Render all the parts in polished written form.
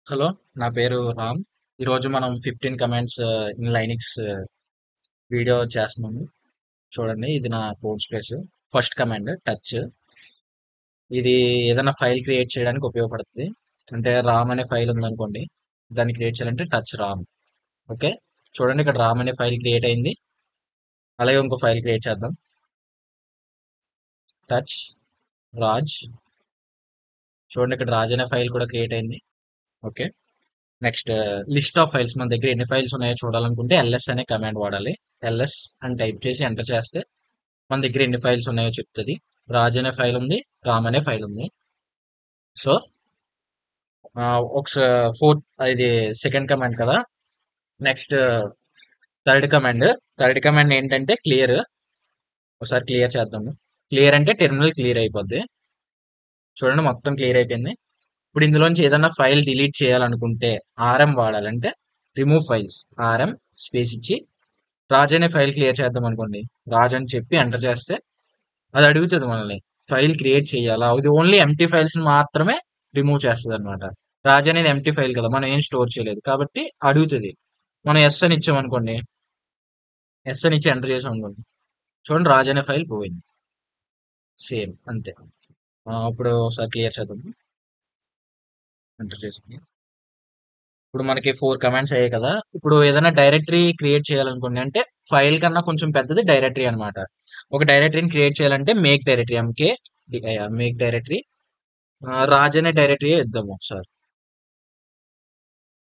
Hello, నా పేరు రామ్. ఈరోజు మనం 15 కమాండ్స్ ఇన్ లైనిక్స్ వీడియో చేస్తున్నాము. చూడండి, ఇది నా code space. First command touch. ఇది ఏదైనా ఫైల్ క్రియేట్ చేయడానికి ఉపయోగపడుతుంది. అంటే రామ్ అనే ఫైల్ ఉందనుకోండి, దాన్ని క్రియేట్ చేయాలంటే టచ్ రామ్. ఓకే, చూడండి, ఇక్కడ రామ్ అనే ఫైల్ క్రియేట్ అయింది. అలాగే ఇంకో ఫైల్ క్రియేట్ చేద్దాం. టచ్ రాజ్. చూడండి, ఇక్కడ రాజ్ అనే ఫైల్ కూడా క్రియేట్ అయింది. Okay, next list of files. మన దగ్గర ఎన్ని ఫైల్స్ ఉన్నాయో చూడాలనుకుంటే ఎల్ఎస్ అనే కమాండ్ వాడాలి. ఎల్ఎస్ అని టైప్ చేసి ఎంటర్ చేస్తే మన దగ్గర ఎన్ని ఫైల్స్ ఉన్నాయో చెప్తుంది. రాజ్ అనే ఫైల్ ఉంది, రామ్ అనే ఫైల్ ఉంది. సో ఒక ఫోర్త్, ఇది సెకండ్ కమాండ్ కదా. నెక్స్ట్ థర్డ్ కమాండ్ ఏంటంటే క్లియర్. ఒకసారి క్లియర్ చేద్దాము. క్లియర్ అంటే టెర్మినల్ క్లియర్ అయిపోద్ది. చూడండి, మొత్తం క్లియర్ అయిపోయింది. ఇప్పుడు ఇందులోంచి ఏదైనా ఫైల్ డిలీట్ చేయాలనుకుంటే ఆర్ఎం వాడాలంటే రిమూవ్ ఫైల్స్, ఆర్ఎం స్పేస్ ఇచ్చి రాజ్ అనే ఫైల్ క్లియర్ చేద్దాం అనుకోండి. రాజ్ అని చెప్పి ఎంటర్ చేస్తే అది అడుగుతుంది మనల్ని ఫైల్ క్రియేట్ చేయాలా. అది ఓన్లీ ఎంటీ ఫైల్స్ మాత్రమే రిమూవ్ చేస్తుంది అనమాట. రాజ్ అనేది ఎంటీ ఫైల్ కదా, మనం ఏం స్టోర్ చేయలేదు కాబట్టి అడుగుతుంది. మనం ఎస్ అని ఇచ్చాం అనుకోండి, ఎస్ అని ఇచ్చి ఎంటర్ చేసాం అనుకోండి, చూడండి రాజ్ అనే ఫైల్ పోయింది. సేమ్ అంతే. ఇప్పుడు ఒకసారి క్లియర్ చేద్దాం. ఎంటర్ చేసాం. ఇప్పుడు మనకి 4 కమాండ్స్ అయ్యాయి కదా. ఇప్పుడు ఏదైనా డైరెక్టరీ క్రియేట్ చేయాలనుకోండి, అంటే ఫైల్ కన్నా కొంచెం పెద్దది డైరెక్టరీ అనమాట. ఒక డైరెక్టరీని క్రియేట్ చేయాలంటే make directory, make directory. Raj అనే డైరెక్టరీ ఇద్దాము ఒకసారి.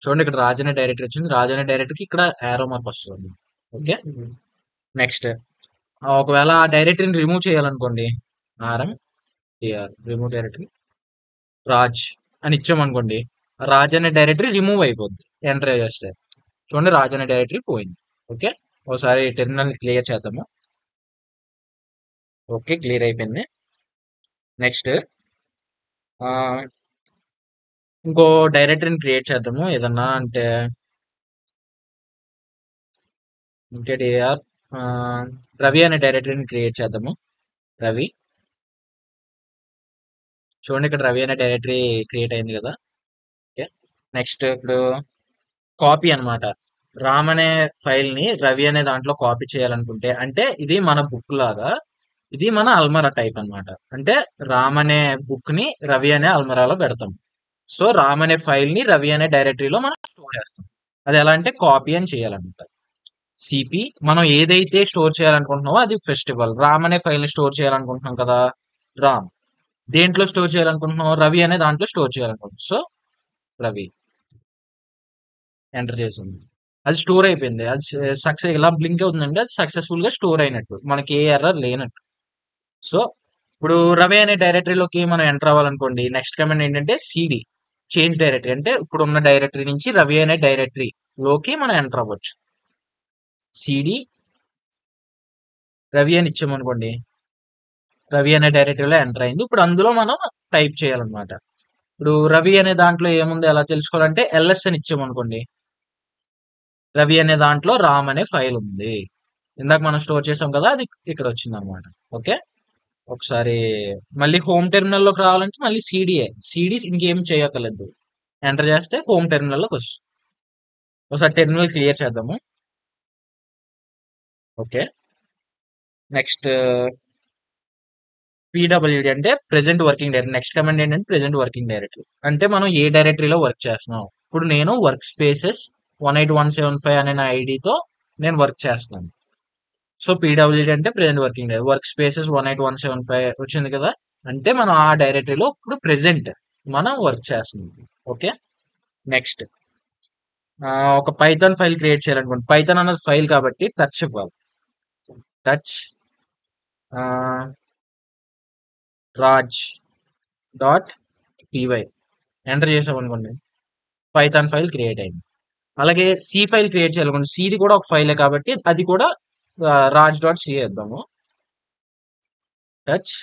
చూడండి, ఇక్కడ రాజ్ అనే డైరెక్టరీ వచ్చింది. రాజ్ అనే డైరెక్టరీకి ఇక్కడ యారో మార్క్ వస్తుంది. ఓకే, నెక్స్ట్ ఒకవేళ ఆ డైరెక్టరీని రిమూవ్ చేయాలనుకోండి, RM DIR remove directory Raj అని ఇచ్చామనుకోండి, రాజ్ అనే డైరెక్టరీ రిమూవ్ అయిపోద్ది ఎంటర్ చేస్తే. చూడండి, రాజ్ అనే డైరెక్టరీ పోయింది. ఓకే, ఒకసారి టెర్మినల్ క్లియర్ చేద్దాము. ఓకే, క్లియర్ అయిపోయింది. నెక్స్ట్ ఇంకో డైరెక్టరీని క్రియేట్ చేద్దాము. ఏదన్నా అంటే ఇంకేటిఆర్ రవి అనే డైరెక్టరీని క్రియేట్ చేద్దాము. రవి. చూడండి, ఇక్కడ రవి అనే డైరెక్టరీ క్రియేట్ అయింది కదా. ఓకే, నెక్స్ట్ ఇప్పుడు కాపీ అన్నమాట. రామ్ అనే ఫైల్ ని రవి అనే దాంట్లో కాపీ చేయాలనుకుంటే, అంటే ఇది మన బుక్ లాగా, ఇది మన అల్మరా టైప్ అన్నమాట. అంటే రామ్ అనే బుక్ ని రవి అనే అల్మరాలో పెడతాం. సో రామ్ అనే ఫైల్ ని రవి అనే డైరెక్టరీలో మనం స్టోర్ చేస్తాం. అది ఎలా అంటే కాపీ అని చేయాలన్నమాట. సిపి మనం ఏదైతే స్టోర్ చేయాలనుకుంటున్నామో అది ఫెస్టివల్. రామ్ అనే ఫైల్ ని స్టోర్ చేయాలనుకుంటున్నాం కదా, రామ్. దేంట్లో స్టోర్ చేయాలనుకుంటున్నాం, రవి అనే దాంట్లో స్టోర్ చేయాలనుకుంటున్నాం. సో రవి ఎంటర్ చేసింది. అది స్టోర్ అయిపోయింది. అది సక్సెస్ ఇలా బ్లింక్ అవుతుందంటే అది సక్సెస్ఫుల్ గా స్టోర్ అయినట్టు, మనకి ఏ ఎర్రర్ లేనట్టు. సో ఇప్పుడు రవి అనే డైరెక్టరీలోకి మనం ఎంటర్ అవ్వాలనుకోండి, నెక్స్ట్ కమాండ్ ఏంటంటే సిడి చేంజ్ డైరెక్టరీ. అంటే ఇప్పుడు ఉన్న డైరెక్టరీ నుంచి రవి అనే డైరెక్టరీ లోకి మనం ఎంటర్ అవ్వచ్చు. సిడి రవి అని ఇచ్చామనుకోండి, రవి అనే డైరెక్టరీలో ఎంటర్ అయింది. ఇప్పుడు అందులో మనం టైప్ చేయాలన్నమాట. ఇప్పుడు రవి అనే దాంట్లో ఏముందో ఎలా తెలుసుకోవాలంటే ఎల్ఎస్ అని ఇచ్చామనుకోండి, రవి అనే దాంట్లో రామ్ అనే ఫైల్ ఉంది. ఇందాక మనం స్టోర్ చేసాం కదా, అది ఇక్కడ వచ్చింది అనమాట. ఓకే, ఒకసారి మళ్ళీ హోమ్ టెర్మినల్ లోకి రావాలంటే మళ్ళీ సిడి ఇంకేం చేయక్కర్లేదు. ఎంటర్ చేస్తే హోమ్ టెర్మినల్ లోకి వస్తుంది. ఒకసారి టెర్మినల్ క్లియర్ చేద్దాము. ఓకే, నెక్స్ట్ పీడబ్ల్యూడి అంటే present working directory. Next command ఏంటంటే ప్రెసెంట్ వర్కింగ్ డైరెక్టరీ. అంటే మనం ఏ డైరెక్టరీలో వర్క్ చేస్తున్నాం. ఇప్పుడు నేను వర్క్ స్పేసెస్ 18175 అనే నా ఐడితో నేను వర్క్ చేస్తున్నాను. సో పీడబ్ల్యూడి అంటే present working directory. Work spaces 18175 వచ్చింది కదా, అంటే మనం ఆ డైరెక్టరీలో ఇప్పుడు ప్రెసెంట్ మనం వర్క్ చేస్తున్నాం. ఓకే, నెక్స్ట్ ఒక పైథాన్ ఫైల్ క్రియేట్ చేయాలనుకోండి. పైథాన్ అన్నది ఫైల్ కాబట్టి టచ్ ఇవ్వాలి. Touch Raj dot PY enter చేసాం అనుకోండి, పైథాన్ ఫైల్ క్రియేట్ అయింది. అలాగే సి ఫైల్ క్రియేట్ చేయాలనుకోండి, సిది కూడా ఒక ఫైలే కాబట్టి అది కూడా రాజ్ డాట్ సి వేద్దాము. Touch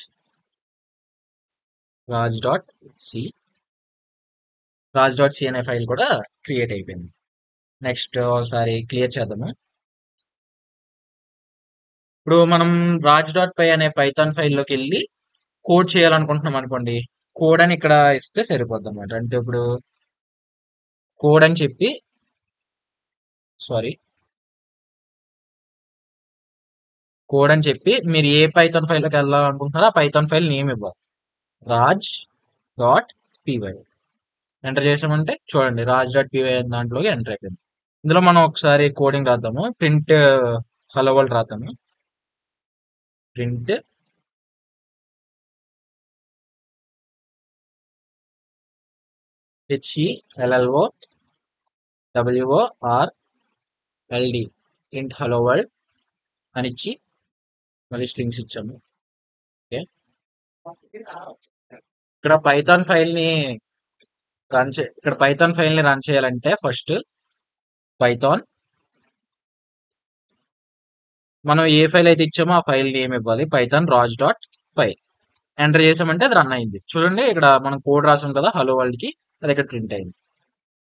Raj dot C. Raj dot C అనే ఫైల్ కూడా క్రియేట్ అయిపోయింది. నెక్స్ట్ ఒకసారి క్లియర్ చేద్దాము. ఇప్పుడు మనం రాజ్ డాట్ పై అనే పైథాన్ ఫైల్లోకి వెళ్ళి కోడ్ చేయాలనుకుంటున్నాం అనుకోండి, కోడ్ అని ఇక్కడ ఇస్తే సరిపోద్ది అనమాట. అంటే ఇప్పుడు కోడ్ అని చెప్పి సారీ కోడ్ అని చెప్పి మీరు ఏ పైథాన్ ఫైల్లోకి వెళ్ళాలనుకుంటున్నారో ఆ పైథాన్ ఫైల్ నేమ్ ఇవ్వాలి. రాజ్ డాట్ పీవై ఎంటర్ చేసామంటే చూడండి రాజ్ డాట్ పీవై దాంట్లోకి ఎంటర్ అయిపోయింది. ఇందులో మనం ఒకసారి కోడింగ్ రాద్దాము. ప్రింట్ హలో వరల్డ్ రాద్దాము. Print HELLO WORLD print hello world అని ఇచ్చి మళ్ళీ స్ట్రింగ్స్ ఇచ్చాము. ఓకే, ఇక్కడ పైథాన్ ఫైల్ ని రన్ చేయాలంటే ఫస్ట్ పైథాన్ మనం ఏ ఫైల్ అయితే ఇచ్చామో ఆ ఫైల్ నేమ్ ఇవ్వాలి. Python Raj dot PY enter చేసామంటే అది రన్ అయింది. చూడండి ఇక్కడ మనం కోడ్ రాసాం కదా హలో వరల్డ్ కి, అది ఇక్కడ ప్రింట్ అయింది.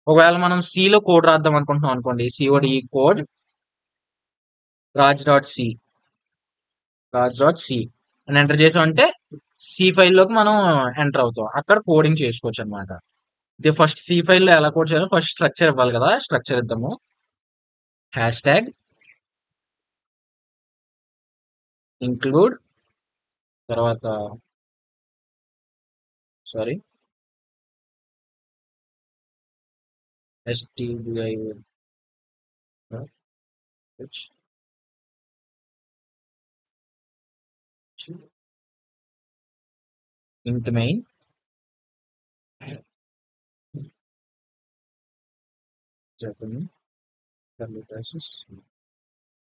ఒకవేళ మనం C లో కోడ్ రాద్దాం అనుకుంటున్నాం అనుకోండి, COD code Raj dot C అని ఎంటర్ చేసామంటే C ఫైల్లోకి మనం ఎంటర్ అవుతాం. అక్కడ కోడింగ్ చేసుకోవచ్చు అనమాట. ఇది ఫస్ట్ C ఫైల్లో ఎలా కోడ్ చేయాలో ఫస్ట్ స్ట్రక్చర్ ఇవ్వాలి కదా, స్ట్రక్చర్ ఇద్దాము. హ్యాష్ ట్యాగ్ ఇంక్లూడ్ తర్వాత STDI int main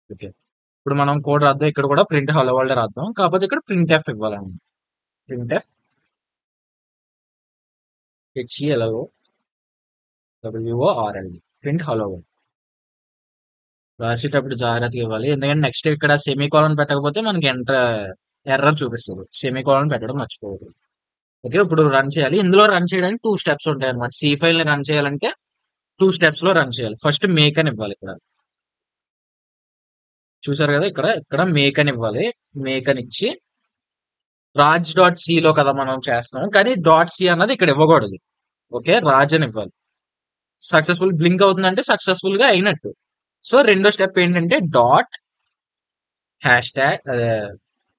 ఓకే, ఇప్పుడు మనం కోడ్ రాద్దాం. ఇక్కడ కూడా ప్రింట్ హలో వరల్డ్ రాద్దాం, కాకపోతే ఇక్కడ ప్రింట్ ఎఫ్ ఇవ్వాలండి. Print F HELLO WORLD print hello world రాసేటప్పుడు జాగ్రత్తగా ఇవ్వాలి, ఎందుకంటే నెక్స్ట్ ఇక్కడ సెమీకోలన్ పెట్టకపోతే మనకి ఎర్రర్ చూపిస్తుంది. సెమీకోలన్ పెట్టడం మర్చిపోవద్దు. ఓకే, ఇప్పుడు రన్ చేయాలి. ఇందులో రన్ చేయడానికి 2 స్టెప్స్ ఉంటాయి అనమాట. C ఫైల్ ని రన్ చేయాలంటే 2 స్టెప్స్ లో రన్ చేయాలి. ఫస్ట్ మేక్ అని ఇవ్వాలి. ఇక్కడ చూసారు కదా, ఇక్కడ మేక్ అని ఇవ్వాలి. మేక్ అని ఇచ్చి రాజ్ డాట్ సి లో కదా మనం చేస్తాం, కానీ డాట్ సి అన్నది ఇక్కడ ఇవ్వకూడదు. ఓకే, రాజ్ అని ఇవ్వాలి. సక్సెస్ఫుల్ బ్లింక్ అవుతుందంటే సక్సెస్ఫుల్ గా అయినట్టు. సో రెండో స్టెప్ ఏంటంటే డాట్ హ్యాష్ ట్యాగ్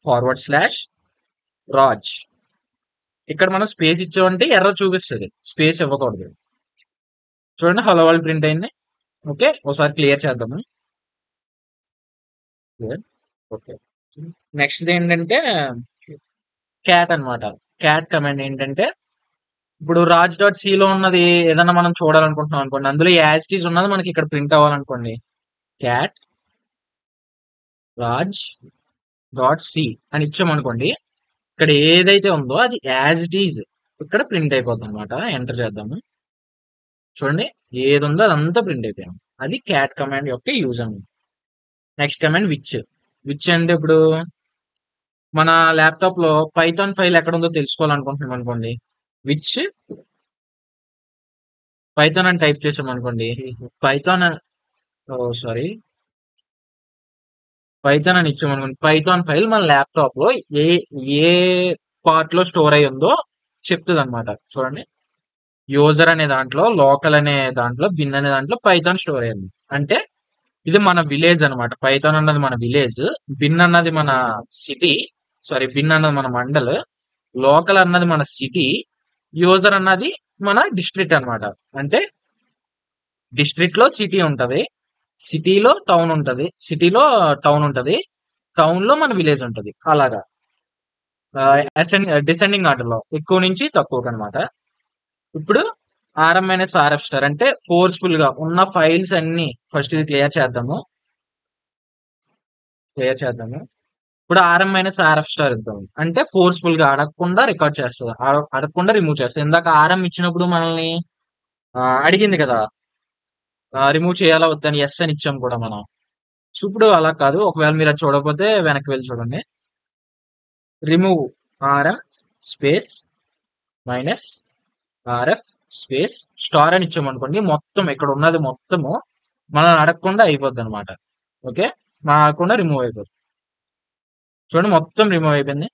// రాజ్. ఇక్కడ మనం స్పేస్ ఇచ్చామంటే ఎర్రర్ చూపిస్తుంది, స్పేస్ ఇవ్వకూడదు. చూడండి హలో వరల్డ్ ప్రింట్ అయింది. ఓకే, ఒకసారి క్లియర్ చేద్దాము. ఓకే, నెక్స్ట్ ఏంటంటే క్యాట్ అన్నమాట. క్యాట్ కమాండ్ ఏంటంటే ఇప్పుడు రాజ్ డాట్ సి లో ఉన్నది ఏదన్నా మనం చూడాలనుకుంటున్నాం అనుకోండి, అందులో యాజ్ ఇట్ ఈజ్ ఉన్నది మనకి ఇక్కడ ప్రింట్ అవ్వాలనుకోండి, క్యాట్ రాజ్ డాట్ సి అని ఇచ్చామనుకోండి, ఇక్కడ ఏదైతే ఉందో అది యాజ్ ఇట్ ఈజ్ ఇక్కడ ప్రింట్ అయిపోతుంది అనమాట. ఎంటర్ చేద్దాము. చూడండి ఏది ఉందో అదంతా ప్రింట్ అయిపోయాం. అది క్యాట్ కమాండ్ యొక్క యూజ్ అన్నమాట. నెక్స్ట్ కమాండ్ విచ్ అంటే ఇప్పుడు మన ల్యాప్టాప్ లో పైథాన్ ఫైల్ ఎక్కడ ఉందో తెలుసుకోవాలనుకుంటున్నాం అనుకోండి, విచ్ పైథాన్ అని టైప్ చేసాం అనుకోండి, పైథాన్ పైథాన్ అని ఇచ్చామనుకోండి, పైథాన్ ఫైల్ మన ల్యాప్టాప్ లో ఏ పార్ట్ లో స్టోర్ అయి ఉందో చెప్తుంది అనమాట. చూడండి యూజర్ అనే దాంట్లో, లోకల్ అనే దాంట్లో, బిన్ అనే దాంట్లో పైథాన్ స్టోర్ అయింది. అంటే ఇది మన విలేజ్ అనమాట. పైథాన్ అన్నది మన విలేజ్, బిన్ అన్నది మన సిటీ, బిన్ అన్నది మన మండల్, లోకల్ అన్నది మన సిటీ, యూజర్ అన్నది మన డిస్ట్రిక్ట్ అనమాట. అంటే డిస్ట్రిక్ట్ లో సిటీ ఉంటది, సిటీలో టౌన్ ఉంటది, టౌన్ లో మన విలేజ్ ఉంటది. అలాగా డిసెండింగ్ ఆర్డర్ లో ఎక్కువ నుంచి తక్కువకి అనమాట. ఇప్పుడు RM-RF స్టార్ అంటే ఫోర్స్ఫుల్ గా ఉన్న ఫైల్స్ అన్ని ఫస్ట్ ఇది క్లియర్ చేద్దాము. ఇప్పుడు RM-RF స్టార్ ఇద్దాం. అంటే ఫోర్స్ఫుల్ గా అడగకుండా రికార్డ్ చేస్తుంది, అడగకుండా రిమూవ్ చేస్తుంది. ఇందాక RM ఇచ్చినప్పుడు మనల్ని అడిగింది కదా రిమూవ్ చేయాలా వద్దని, ఎస్ అని ఇచ్చాం కూడా మనం. ఇప్పుడు అలా కాదు. ఒకవేళ మీరు అది చూడకపోతే వెనక్కి వెళ్ళి చూడండి. Remove RM space -RF space star అని ఇచ్చామనుకోండి, మొత్తం ఇక్కడ ఉన్నది మొత్తము మనల్ని అడగకుండా అయిపోద్ది అనమాట. ఓకే, మనం అడగకుండా రిమూవ్ అయిపోద్ది. చూడండి మొత్తం రిమూవ్ అయిపోయింది.